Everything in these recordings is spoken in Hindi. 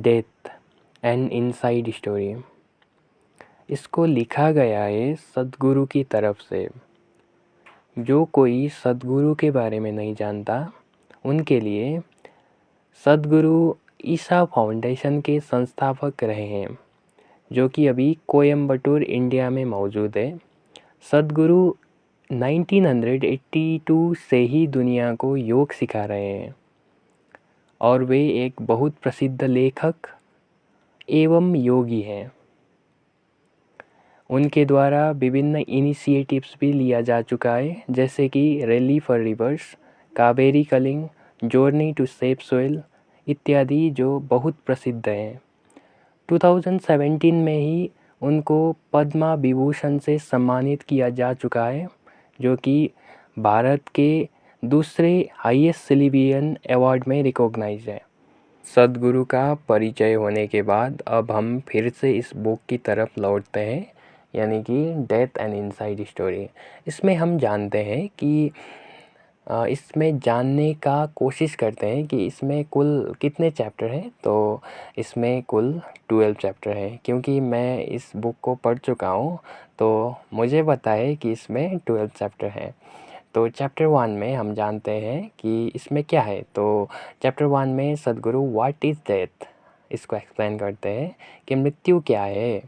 Death an inside story. इसको लिखा गया है सद्गुरु की तरफ से। जो कोई सद्गुरु के बारे में नहीं जानता उनके लिए सद्गुरु ईसा फाउंडेशन के संस्थापक रहे हैं, जो कि अभी कोयम्बटूर इंडिया में मौजूद है। सद्गुरु 1982 से ही दुनिया को योग सिखा रहे हैं और वे एक बहुत प्रसिद्ध लेखक एवं योगी हैं। उनके द्वारा विभिन्न इनिशिएटिव्स भी लिया जा चुका है, जैसे कि rally for rivers, Cauvery calling, journey to save soil इत्यादि, जो बहुत प्रसिद्ध हैं। 2017 में ही उनको पद्मा विभूषण से सम्मानित किया जा चुका है, जो कि भारत के दूसरे हाईएस्ट सिविलियन अवार्ड में रिकॉग्नाइज है। सद्गुरु का परिचय होने के बाद अब हम फिर से इस बुक की तरफ लौटते हैं, यानी कि डेथ एंड इनसाइड स्टोरी। इसमें हम जानते हैं कि इसमें जानने का कोशिश करते हैं कि इसमें कुल कितने चैप्टर हैं। तो इसमें कुल 12 चैप्टर हैं, क्योंकि मैं इस बुक को पढ़ चुका हूँ तो मुझे पता है कि इसमें 12 चैप्टर हैं। तो चैप्टर 1 में हम जानते हैं कि इसमें क्या है। तो चैप्टर 1 में सद्गुरु व्हाट इज़ डेथ इसको एक्सप्लेन करते हैं कि मृत्यु क्या है।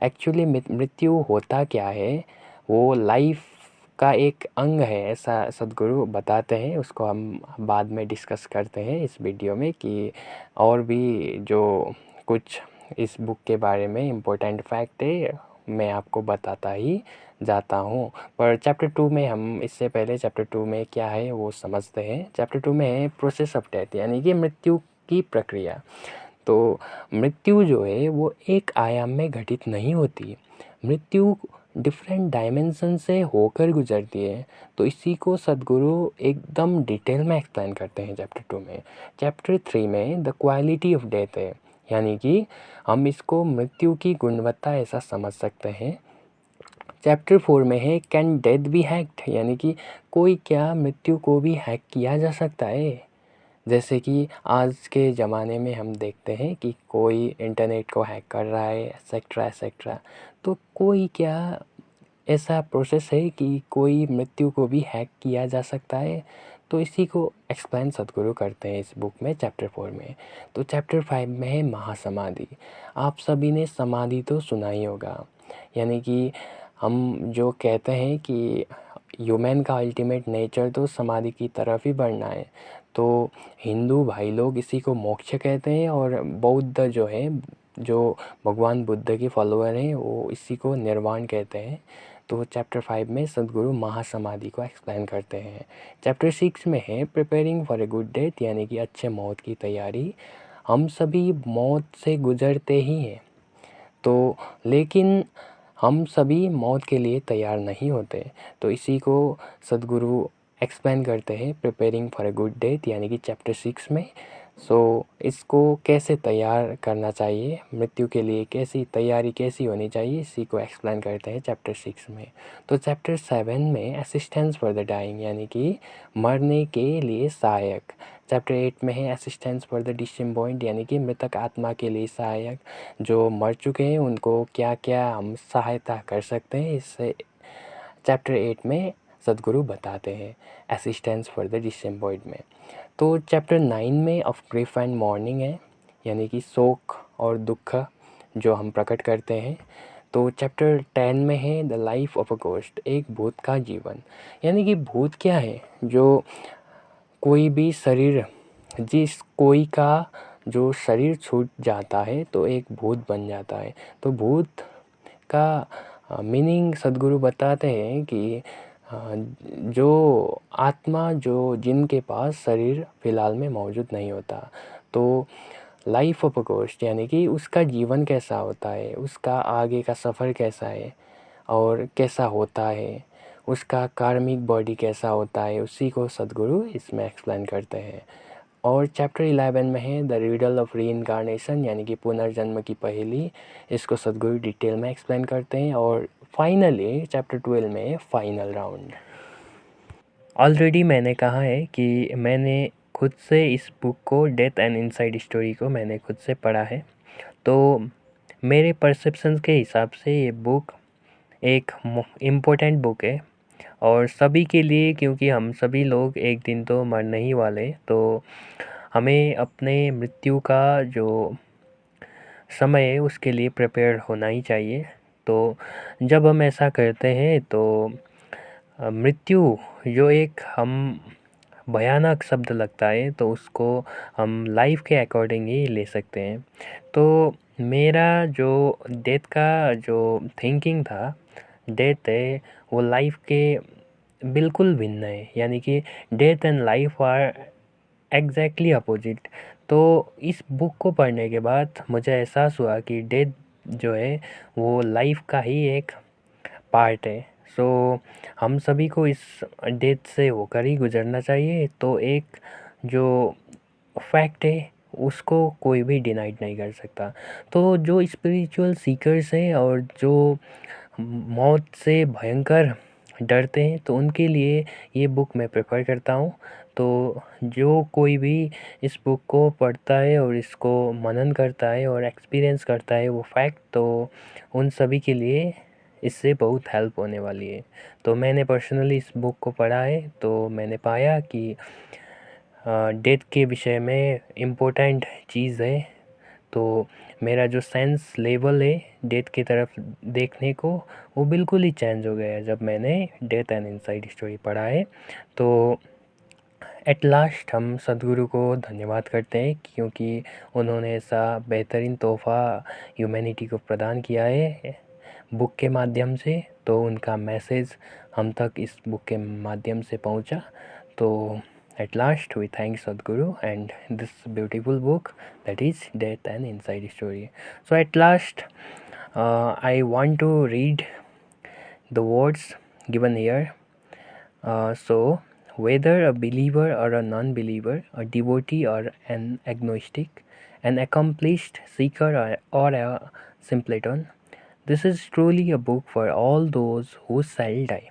एक्चुअली मृत्यु होता क्या है, वो लाइफ का एक अंग है, ऐसा सद्गुरु बताते हैं। उसको हम बाद में डिस्कस करते हैं इस वीडियो में कि और भी जो कुछ इस बुक के बारे में इम्पोर्टेंट फैक्ट है मैं आपको बताता ही जाता हूँ। पर चैप्टर 2 में हम इससे पहले चैप्टर 2 में क्या है वो समझते हैं। चैप्टर 2 में है प्रोसेस ऑफ डेथ, यानी कि मृत्यु की प्रक्रिया। तो मृत्यु जो है वो एक आयाम में घटित नहीं होती, मृत्यु डिफरेंट डायमेंशन से होकर गुजरती है। तो इसी को सद्गुरु एकदम डिटेल में एक्सप्लेन करते हैं चैप्टर 2 में। चैप्टर 3 में द क्वालिटी ऑफ डेथ है, यानी कि हम इसको मृत्यु की गुणवत्ता ऐसा समझ सकते हैं। चैप्टर 4 में है कैन डेथ बी हैक्ड, यानी कि कोई क्या मृत्यु को भी हैक किया जा सकता है। जैसे कि आज के ज़माने में हम देखते हैं कि कोई इंटरनेट को हैक कर रहा है एक्सेट्रा एक्सेट्रा। तो कोई क्या ऐसा प्रोसेस है कि कोई मृत्यु को भी हैक किया जा सकता है। तो इसी को एक्सप्लेन सद्गुरु करते हैं इस बुक में चैप्टर 4 में। तो चैप्टर 5 में है महासमाधि। आप सभी ने समाधि तो सुना ही होगा, यानी कि हम जो कहते हैं कि ह्यूमन का अल्टीमेट नेचर तो समाधि की तरफ ही बढ़ना है। तो हिंदू भाई लोग इसी को मोक्ष कहते हैं और बौद्ध जो है, जो भगवान बुद्ध के फॉलोअर हैं, वो इसी को निर्वाण कहते हैं। तो चैप्टर 5 में सद्गुरु महासमाधि को एक्सप्लेन करते हैं। चैप्टर 6 में है preparing for a good death, यानी कि अच्छे मौत की तैयारी। हम सभी मौत से गुजरते ही हैं, तो लेकिन हम सभी मौत के लिए तैयार नहीं होते। तो इसी को सद्गुरु एक्सप्लेन करते हैं preparing for a good death, यानी कि चैप्टर 6 में। इसको कैसे तैयार करना चाहिए, मृत्यु के लिए कैसी तैयारी कैसी होनी चाहिए, इसी को एक्सप्लेन करते हैं चैप्टर 6 में। तो चैप्टर 7 में असिस्टेंस फॉर द डाइंग, यानी कि मरने के लिए सहायक। चैप्टर 8 में है असिस्टेंस फॉर द डिसेम्बॉइंड, यानी कि मृतक आत्मा के लिए सहायक। जो मर चुके हैं उनको क्या क्या हम सहायता कर सकते हैं, इससे चैप्टर 8 में सद्गुरु बताते हैं असिस्टेंस फॉर द डिसेम्बॉइंड में। तो चैप्टर 9 में ऑफ ग्रीफ एंड मॉर्निंग है, यानी कि शोक और दुख जो हम प्रकट करते हैं। तो चैप्टर 10 में है the life of a ghost, एक भूत का जीवन। यानी कि भूत क्या है, जो कोई भी शरीर, जिस कोई का जो शरीर छूट जाता है तो एक भूत बन जाता है। तो भूत का मीनिंग सद्गुरु बताते हैं कि जो आत्मा जो जिनके पास शरीर फ़िलहाल में मौजूद नहीं होता। तो लाइफ ऑफ अ गोस्ट, यानी कि उसका जीवन कैसा होता है, उसका आगे का सफ़र कैसा है और कैसा होता है, उसका कार्मिक बॉडी कैसा होता है, उसी को सद्गुरु इसमें एक्सप्लेन करते हैं। और चैप्टर 11 में है द रिडल ऑफ रीइंकार्नेशन, यानी कि पुनर्जन्म की पहेली। इसको सद्गुरु डिटेल में एक्सप्लेन करते हैं। और फाइनली चैप्टर 12 में फाइनल राउंड। ऑलरेडी मैंने कहा है कि मैंने खुद से इस बुक को डेथ एंड इनसाइड स्टोरी को मैंने खुद से पढ़ा है। तो मेरे परसेप्शंस के हिसाब से ये बुक एक इम्पोर्टेंट बुक है और सभी के लिए, क्योंकि हम सभी लोग एक दिन तो मरने ही वाले, तो हमें अपने मृत्यु का जो समय है उसके लिए प्रिपेयर होना ही चाहिए। तो जब हम ऐसा करते हैं तो मृत्यु जो एक हम भयानक शब्द लगता है तो उसको हम लाइफ के अकॉर्डिंग ही ले सकते हैं। तो मेरा जो डेथ का जो थिंकिंग था, डेथ है वो लाइफ के बिल्कुल भिन्न है, यानी कि death and life are exactly opposite. तो इस बुक को पढ़ने के बाद मुझे एहसास हुआ कि डेथ जो है वो लाइफ का ही एक पार्ट है। सो हम सभी को इस डेथ से होकर ही गुजरना चाहिए। तो एक जो फैक्ट है उसको कोई भी डिनाइड नहीं कर सकता। तो जो स्पिरिचुअल सीकर्स हैं और जो मौत से भयंकर डरते हैं तो उनके लिए ये बुक मैं प्रेफर करता हूँ। तो जो कोई भी इस बुक को पढ़ता है और इसको मनन करता है और एक्सपीरियंस करता है वो फैक्ट, तो उन सभी के लिए इससे बहुत हेल्प होने वाली है। तो मैंने पर्सनली इस बुक को पढ़ा है तो मैंने पाया कि डेथ के विषय में इम्पोर्टेंट चीज़ है। तो मेरा जो सेंस लेवल है डेथ की तरफ देखने को वो बिल्कुल ही चेंज हो गया जब मैंने डेथ एंड इनसाइड स्टोरी पढ़ा है। तो एट लास्ट हम सद्गुरु को धन्यवाद करते हैं क्योंकि उन्होंने ऐसा बेहतरीन तोहफ़ा ह्यूमैनिटी को प्रदान किया है बुक के माध्यम से। तो उनका मैसेज हम तक इस बुक के माध्यम से पहुंचा। तो at last we thank Sadhguru and this beautiful book, that is Death and Inside Story. So at last I want to read the words given here. So whether a believer or a non-believer, a devotee or an agnostic, an accomplished seeker or a simpleton, this is truly a book for all those who shall die.